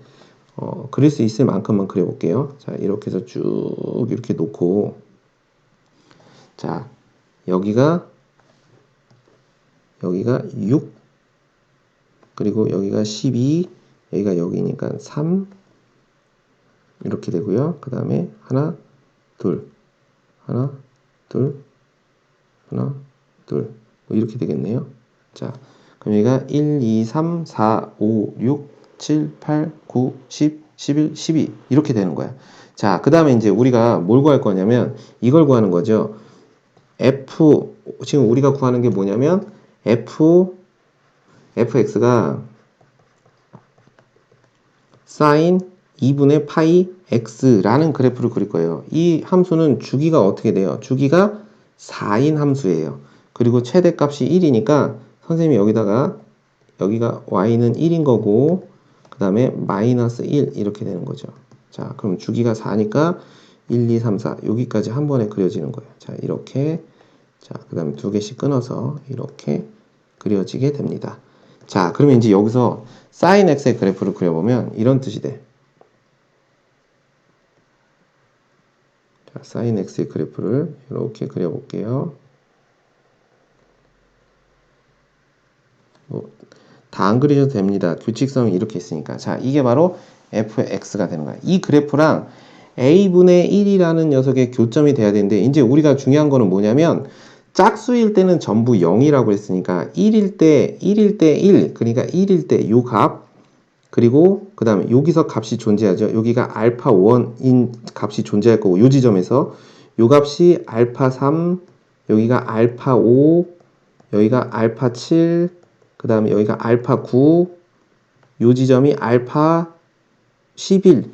그릴 수 있을 만큼만 그려볼게요. 자, 이렇게 해서 쭉 이렇게 놓고, 자, 여기가 6, 그리고 여기가 12, 여기가 여기니까 3, 이렇게 되고요. 그 다음에 하나, 둘, 하나, 둘, 하나, 둘, 뭐 이렇게 되겠네요. 자, 그럼 여기가 1, 2, 3, 4, 5, 6, 7, 8, 9, 10, 11, 12 이렇게 되는 거야. 자, 그 다음에 이제 우리가 뭘 구할 거냐면 이걸 구하는 거죠. 지금 우리가 구하는 게 뭐냐면 fx가 sin 2분의 파이 x라는 그래프를 그릴 거예요. 이 함수는 주기가 어떻게 돼요? 주기가 4인 함수예요. 그리고 최대값이 1이니까 선생님이 여기가 y는 1인 거고, 그 다음에 마이너스 1 이렇게 되는 거죠. 자, 그럼 주기가 4니까 1, 2, 3, 4 여기까지 한 번에 그려지는 거예요. 자, 이렇게. 자, 그 다음에 두 개씩 끊어서 이렇게 그려지게 됩니다. 자, 그러면 이제 여기서 sin x의 그래프를 그려보면 이런 뜻이 돼. 자, sin x의 그래프를 이렇게 그려볼게요. 다 안 그리셔도 됩니다. 규칙성이 이렇게 있으니까. 자, 이게 바로 fx가 되는 거야. 이 그래프랑 a분의 1이라는 녀석의 교점이 돼야 되는데, 이제 우리가 중요한 거는 뭐냐면 짝수일 때는 전부 0이라고 했으니까 1일 때 1, 그러니까 1일 때 요 값, 그리고 그 다음에 여기서 값이 존재하죠. 여기가 알파 1인 값이 존재할 거고, 요 지점에서 요 값이 알파 3, 여기가 알파 5, 여기가 알파 7, 그 다음에 여기가 알파 9, 요 지점이 알파 11,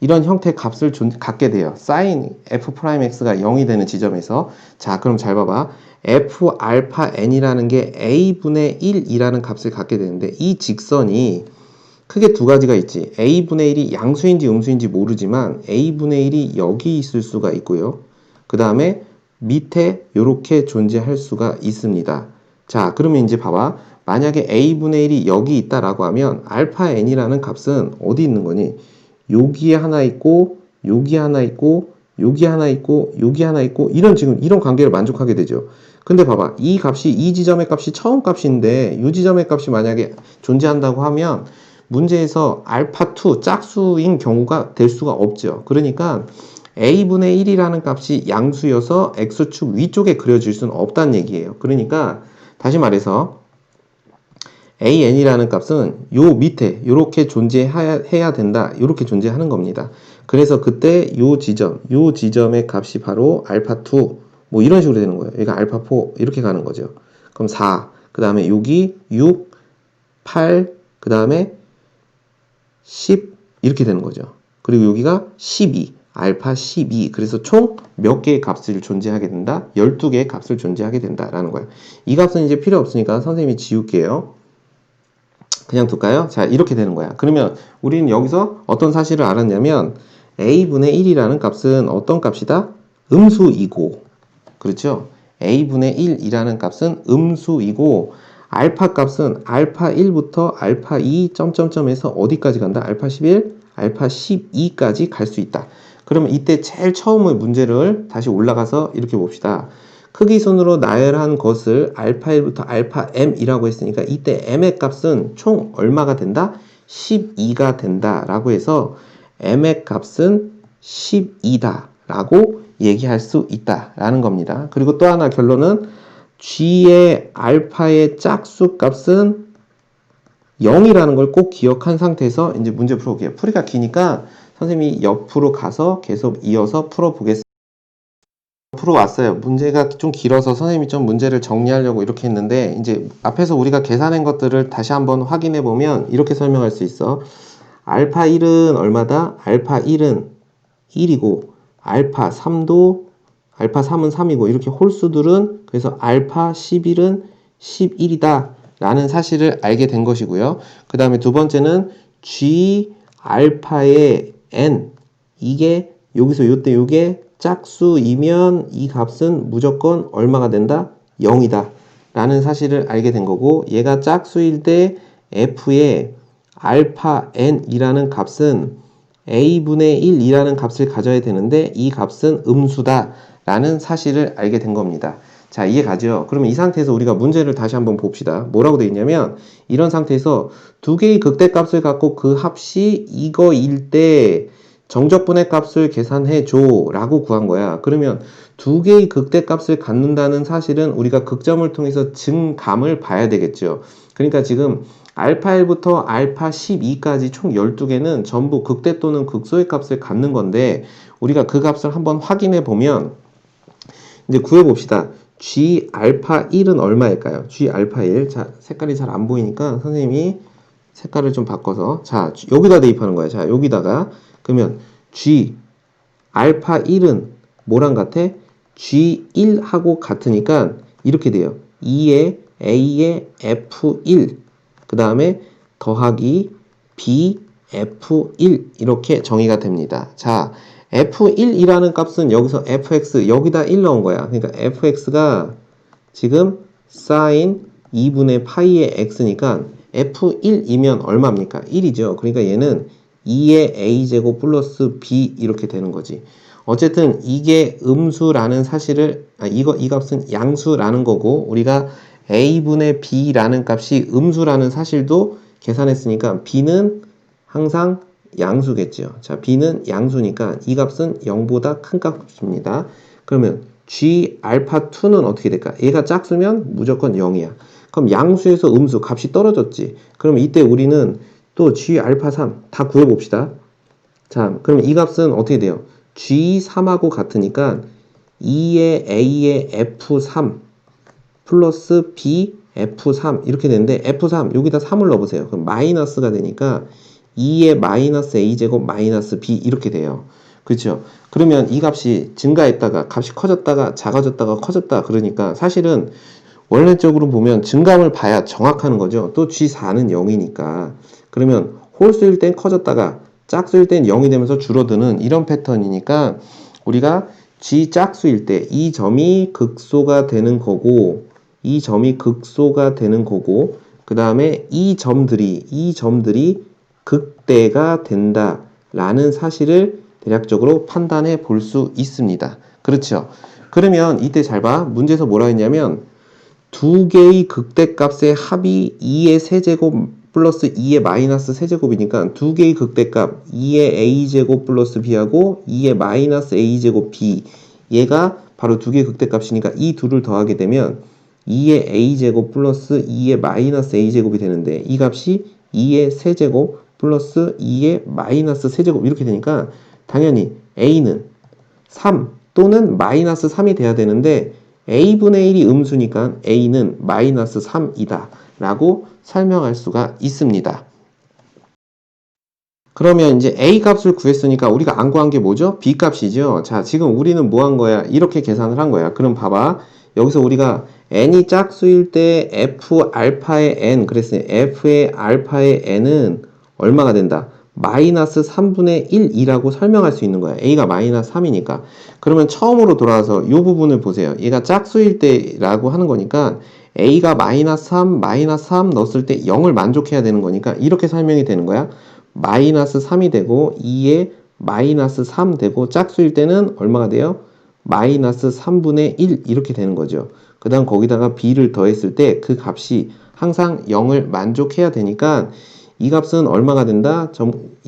이런 형태의 값을 갖게 돼요. sin f'x가 0이 되는 지점에서. 자, 그럼 잘 봐봐. f 알파 n이라는 게 a분의 1이라는 값을 갖게 되는데, 이 직선이 크게 두 가지가 있지. a분의 1이 양수인지 음수인지 모르지만 a분의 1이 여기 있을 수가 있고요. 그 다음에 밑에 이렇게 존재할 수가 있습니다. 자, 그러면 이제 봐봐. 만약에 a분의 1이 여기 있다라고 하면 알파 n이라는 값은 어디 있는 거니? 여기에 하나 있고, 여기 하나 있고, 여기 하나 있고, 여기 하나 있고, 지금 이런 관계를 만족하게 되죠. 근데 봐봐. 이 지점의 값이 처음 값인데, 이 지점의 값이 만약에 존재한다고 하면 문제에서 알파2 짝수인 경우가 될 수가 없죠. 그러니까 a분의 1이라는 값이 양수여서 x축 위쪽에 그려질 수는 없다는 얘기예요. 그러니까 다시 말해서 an이라는 값은 요 밑에 이렇게 존재해야 된다. 이렇게 존재하는 겁니다. 그래서 그때 요 지점의 값이 바로 알파2 뭐 이런 식으로 되는 거예요. 여기가 알파4 이렇게 가는 거죠. 그럼 4, 그 다음에 여기 6, 8, 그 다음에 10 이렇게 되는 거죠. 그리고 여기가 12, 알파 12. 그래서 총 몇 개의 값을 존재하게 된다? 12개의 값을 존재하게 된다라는 거예요. 이 값은 이제 필요 없으니까 선생님이 지울게요. 그냥 둘까요? 자, 이렇게 되는 거야. 그러면 우리는 여기서 어떤 사실을 알았냐면 a분의 1이라는 값은 어떤 값이다? 음수이고, 그렇죠? a분의 1이라는 값은 음수이고, 알파 값은 알파 1부터 알파 2 점점점에서 어디까지 간다? 알파 11, 알파 12까지 갈 수 있다. 그러면 이때 제일 처음의 문제를 다시 올라가서 이렇게 봅시다. 크기순으로 나열한 것을 알파 1부터 알파 m이라고 했으니까 이때 m의 값은 총 얼마가 된다? 12가 된다 라고 해서 m의 값은 12다 라고 얘기할 수 있다 라는 겁니다. 그리고 또 하나 결론은 g의 알파의 짝수 값은 0이라는 걸 꼭 기억한 상태에서 이제 문제 풀어볼게요. 풀이가 기니까 선생님이 옆으로 가서 계속 이어서 풀어보겠습니다. 풀어왔어요. 문제가 좀 길어서 선생님이 좀 문제를 정리하려고 이렇게 했는데, 이제 앞에서 우리가 계산한 것들을 다시 한번 확인해 보면 이렇게 설명할 수 있어. 알파 1은 얼마다? 알파 1은 1이고, 알파 3은 3이고, 이렇게 홀수들은 그래서 알파 11은 11이다 라는 사실을 알게 된 것이고요. 그 다음에 두 번째는 G 알파의 N, 이게 여기서 요게 짝수이면 이 값은 무조건 얼마가 된다? 0이다 라는 사실을 알게 된 거고, 얘가 짝수일 때 f의 알파 n이라는 값은 a분의 1이라는 값을 가져야 되는데 이 값은 음수다 라는 사실을 알게 된 겁니다. 자, 이해가죠? 그러면 이 상태에서 우리가 문제를 다시 한번 봅시다. 뭐라고 되어 있냐면 이런 상태에서 두 개의 극대값을 갖고 그 합이 이거일 때 정적분의 값을 계산해 줘 라고 구한 거야. 그러면 두 개의 극대값을 갖는다는 사실은 우리가 극점을 통해서 증감을 봐야 되겠죠. 그러니까 지금 알파 1부터 알파 12까지 총 12개는 전부 극대 또는 극소의 값을 갖는 건데 우리가 그 값을 한번 확인해 보면 이제 구해봅시다. G 알파 1은 얼마일까요? G 알파 1. 자, 색깔이 잘 안 보이니까 선생님이 색깔을 좀 바꿔서 자, 여기다 대입하는 거야. 자, 여기다가 그러면 G 알파 1은 뭐랑 같아? G1하고 같으니까 이렇게 돼요. 2의 A의 F1 그 다음에 더하기 B F1 이렇게 정의가 됩니다. 자, F1이라는 값은 여기서 fx 여기다 1 넣은 거야. 그러니까 fx가 지금 sin 2분의 파이의 x니까 f1이면 얼마입니까? 1이죠. 그러니까 얘는 2의 a제곱 플러스 b 이렇게 되는 거지. 어쨌든 이게 음수라는 사실을 이 값은 양수라는 거고 우리가 a분의 b라는 값이 음수라는 사실도 계산했으니까 b는 항상 양수겠죠. 자, b는 양수니까 이 값은 0보다 큰 값입니다. 그러면 g 알파 2는 어떻게 될까? 얘가 짝수면 무조건 0이야. 그럼 양수에서 음수 값이 떨어졌지. 그럼 이때 우리는 또 g 알파 3 다 구해봅시다. 자, 그럼 이 값은 어떻게 돼요? g3하고 같으니까 2의 a의 f3 플러스 b f3 이렇게 되는데 f3 여기다 3을 넣어보세요. 그럼 마이너스가 되니까 2의 마이너스 a제곱 마이너스 b 이렇게 돼요. 그렇죠? 그러면 이 값이 증가했다가 값이 커졌다가 작아졌다가 커졌다 그러니까 사실은 원래적으로 보면 증감을 봐야 정확하는 거죠. 또 G4는 0이니까 그러면 홀수일 땐 커졌다가 짝수일 땐 0이 되면서 줄어드는 이런 패턴이니까 우리가 G 짝수일 때 이 점이 극소가 되는 거고 이 점이 극소가 되는 거고 그 다음에 이 점들이 극대가 된다 라는 사실을 대략적으로 판단해 볼 수 있습니다. 그렇죠? 그러면 이때 잘 봐. 문제에서 뭐라 했냐면 두 개의 극대값의 합이 2의 세제곱 플러스 2의 마이너스 세제곱이니까 두 개의 극대값 2의 a제곱 플러스 b하고 2의 마이너스 a제곱 b 얘가 바로 두 개의 극대값이니까 이 둘을 더하게 되면 2의 a제곱 플러스 2의 마이너스 a제곱이 되는데 이 값이 2의 세제곱 플러스 2의 마이너스 세제곱 이렇게 되니까 당연히 a는 3 또는 마이너스 3이 돼야 되는데 a분의 1이 음수니까 a는 마이너스 3이다 라고 설명할 수가 있습니다. 그러면 이제 a 값을 구했으니까 우리가 안 구한 게 뭐죠? b 값이죠. 자, 지금 우리는 뭐 한 거야? 이렇게 계산을 한 거야. 그럼 봐봐. 여기서 우리가 n이 짝수일 때 f 알파의 n 그랬으니 f의 알파의 n은 얼마가 된다? 마이너스 3분의 1이라고 설명할 수 있는 거야. a가 마이너스 3이니까. 그러면 처음으로 돌아와서 이 부분을 보세요. 얘가 짝수일 때라고 하는 거니까 a가 마이너스 3 넣었을 때 0을 만족해야 되는 거니까 이렇게 설명이 되는 거야. 마이너스 3이 되고 2에 마이너스 3 되고 짝수일 때는 얼마가 돼요? 마이너스 3분의 1 이렇게 되는 거죠. 그 다음 거기다가 b를 더했을 때 그 값이 항상 0을 만족해야 되니까 이 값은 얼마가 된다?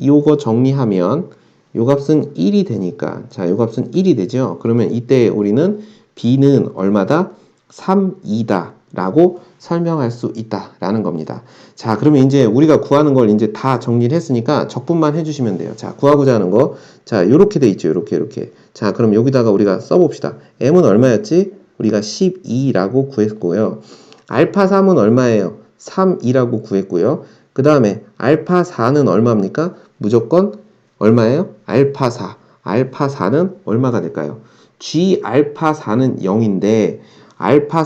요거 정리하면 요 값은 1이 되니까 자, 요 값은 1이 되죠. 그러면 이때 우리는 b는 얼마다? 3이다 라고 설명할 수 있다 라는 겁니다. 자, 그러면 이제 우리가 구하는 걸 이제 다 정리를 했으니까 적분만 해주시면 돼요. 자, 구하고자 하는 거. 자, 요렇게 돼 있죠. 요렇게. 자, 그럼 여기다가 우리가 써봅시다. m은 얼마였지? 우리가 12라고 구했고요. 알파 3은 얼마예요? 3이라고 구했고요. 그 다음에 알파 4는 얼마입니까? 무조건 얼마예요? 알파 4. 알파 4는 얼마가 될까요? G 알파 4는 0인데 알파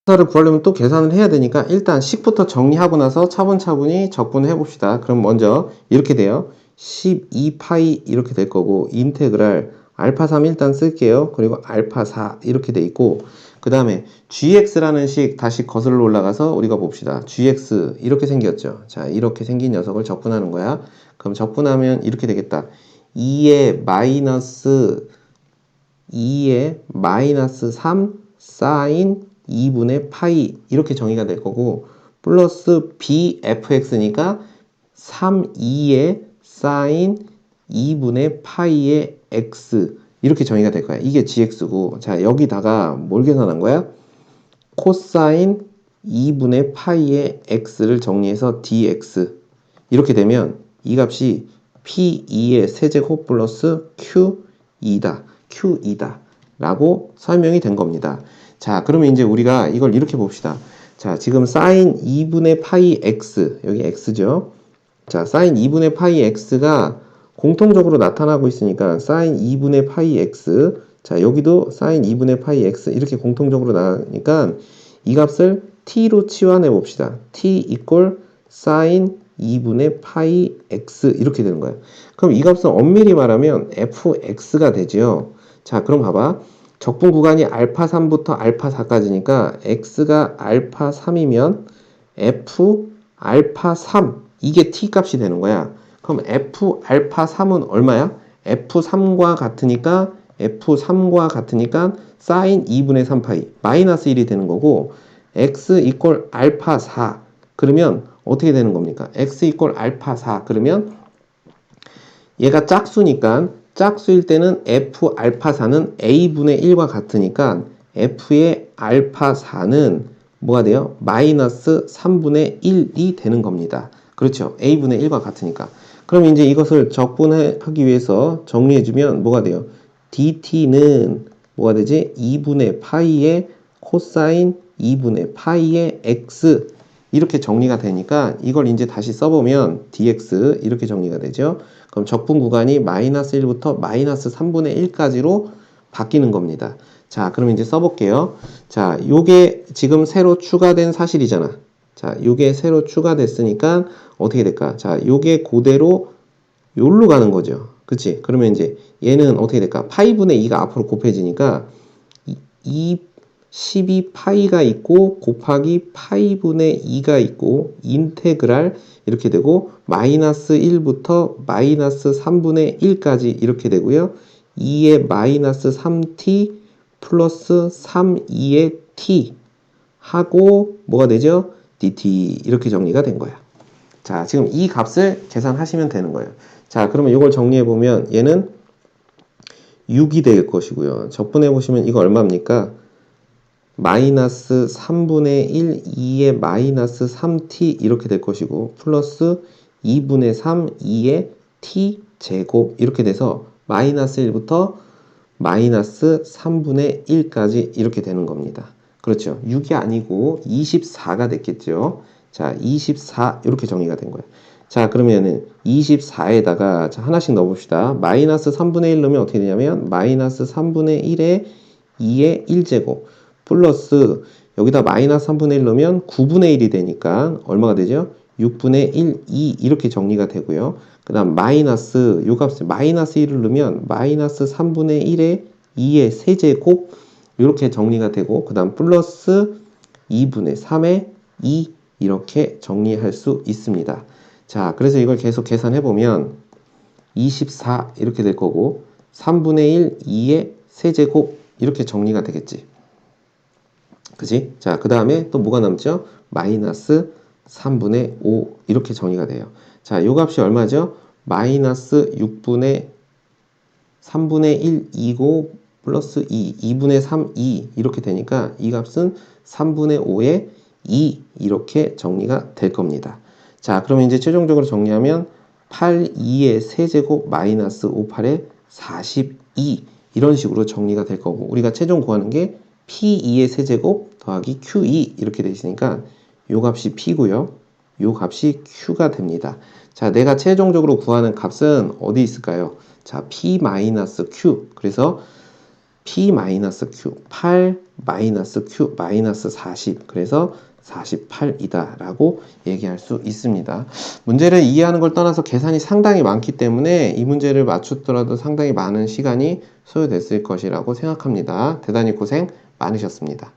4를 구하려면 또 계산을 해야 되니까 일단 식부터 정리하고 나서 차분차분히 적분을 해봅시다. 그럼 먼저 이렇게 돼요. 12파이 이렇게 될 거고 인테그랄 알파 3 일단 쓸게요. 그리고 알파 4 이렇게 돼 있고 그 다음에 gx라는 식 다시 거슬러 올라가서 우리가 봅시다. gx 이렇게 생겼죠. 자, 이렇게 생긴 녀석을 적분하는 거야. 그럼 적분하면 이렇게 되겠다. 2의 마이너스 3 사인 2분의 파이 이렇게 정의가 될 거고 플러스 bfx니까 3, 2의 사인 2분의 파이의 x 이렇게 정의가 될 거야. 이게 gx고 자 여기다가 뭘 계산한 거야? 코사인 2분의 파이의 x를 정리해서 dx 이렇게 되면 이 값이 p2의 세제곱 플러스 q2다. 라고 설명이 된 겁니다. 자 그러면 이제 우리가 이걸 이렇게 봅시다. 자 지금 사인 2분의 파이 x 여기 x죠. 자 사인 2분의 파이 x가 공통적으로 나타나고 있으니까 사인 2분의 파이 x 자 여기도 사인 2분의 파이 x 이렇게 공통적으로 나니까 이 값을 t로 치환해 봅시다. t 이꼴 사인 2분의 파이 x 이렇게 되는 거예요. 그럼 이 값은 엄밀히 말하면 fx가 되죠. 자 그럼 봐봐. 적분 구간이 알파 3부터 알파 4까지니까 x가 알파 3이면 f 알파 3 이게 t 값이 되는 거야. 그럼 f 알파 3은 얼마야? f3과 같으니까 사인 2분의 3파이 마이너스 1이 되는 거고 x 이꼴 알파 4 그러면 어떻게 되는 겁니까? x 이꼴 알파 4 그러면 얘가 짝수니까 짝수일 때는 f 알파 4는 a분의 1과 같으니까 f의 알파 4는 뭐가 돼요? 마이너스 3분의 1이 되는 겁니다. 그렇죠. a분의 1과 같으니까. 그럼 이제 이것을 적분하기 위해서 정리해주면 뭐가 돼요? dt는 뭐가 되지? 2분의 파이의 코사인 2분의 파이의 x 이렇게 정리가 되니까 이걸 이제 다시 써보면 dx 이렇게 정리가 되죠. 그럼 적분 구간이 마이너스 1부터 마이너스 3분의 1까지로 바뀌는 겁니다. 자, 그럼 이제 써볼게요. 자, 요게 지금 새로 추가된 사실이잖아. 자, 요게 새로 추가됐으니까 어떻게 될까? 자, 요게 그대로 요로 가는 거죠. 그치? 그러면 이제 얘는 어떻게 될까? 파이분의 2가 앞으로 곱해지니까 12파이가 있고 곱하기 파이분의 2가 있고 인테그랄 이렇게 되고 마이너스 1부터 마이너스 3분의 1까지 이렇게 되고요. 2의 마이너스 3t 플러스 3, 2의 t 하고 뭐가 되죠? dt 이렇게 정리가 된 거야. 자, 지금 이 값을 계산하시면 되는 거예요. 자, 그러면 이걸 정리해보면 얘는 6이 될 것이고요. 적분해보시면 이거 얼마입니까? 마이너스 3분의 1, 2의 마이너스 3t 이렇게 될 것이고 플러스 2분의 3, 2의 t 제곱 이렇게 돼서 마이너스 1부터 마이너스 3분의 1까지 이렇게 되는 겁니다. 그렇죠. 6이 아니고 24가 됐겠죠. 자, 24 이렇게 정리가 된 거예요. 자, 그러면은 24에다가 자, 하나씩 넣어봅시다. 마이너스 3분의 1 넣으면 어떻게 되냐면 마이너스 3분의 1에 2의 1제곱 플러스 여기다 마이너스 3분의 1 넣으면 9분의 1이 되니까 얼마가 되죠? 6분의 1, 2 이렇게 정리가 되고요. 그 다음 마이너스 요 값을 마이너스 1을 넣으면 마이너스 3분의 1에 2의 세제곱 이렇게 정리가 되고 그 다음 플러스 2분의 3에 2 이렇게 정리할 수 있습니다. 자, 그래서 이걸 계속 계산해보면 24 이렇게 될 거고 3분의 1, 2의 세제곱 이렇게 정리가 되겠지. 그지? 자, 그 다음에 또 뭐가 남죠? 마이너스 3분의 5 이렇게 정리가 돼요. 자, 요 값이 얼마죠? 마이너스 6분의 3분의 1, 2고 플러스 2, 2분의 3, 2 이렇게 되니까 이 값은 3분의 5에 2 이렇게 정리가 될 겁니다. 자, 그러면 이제 최종적으로 정리하면 8, 2의 세제곱 마이너스 5, 8의 42 이런 식으로 정리가 될 거고 우리가 최종 구하는 게 P2의 세제곱 더하기 Q2 이렇게 되어 있으니까 요 값이 P고요. 요 값이 Q가 됩니다. 자, 내가 최종적으로 구하는 값은 어디 있을까요? 자, P-Q. 그래서 P-Q, 8 Q, 40. 그래서 48이다 라고 얘기할 수 있습니다. 문제를 이해하는 걸 떠나서 계산이 상당히 많기 때문에 이 문제를 맞추더라도 상당히 많은 시간이 소요됐을 것이라고 생각합니다. 대단히 고생 많으셨습니다.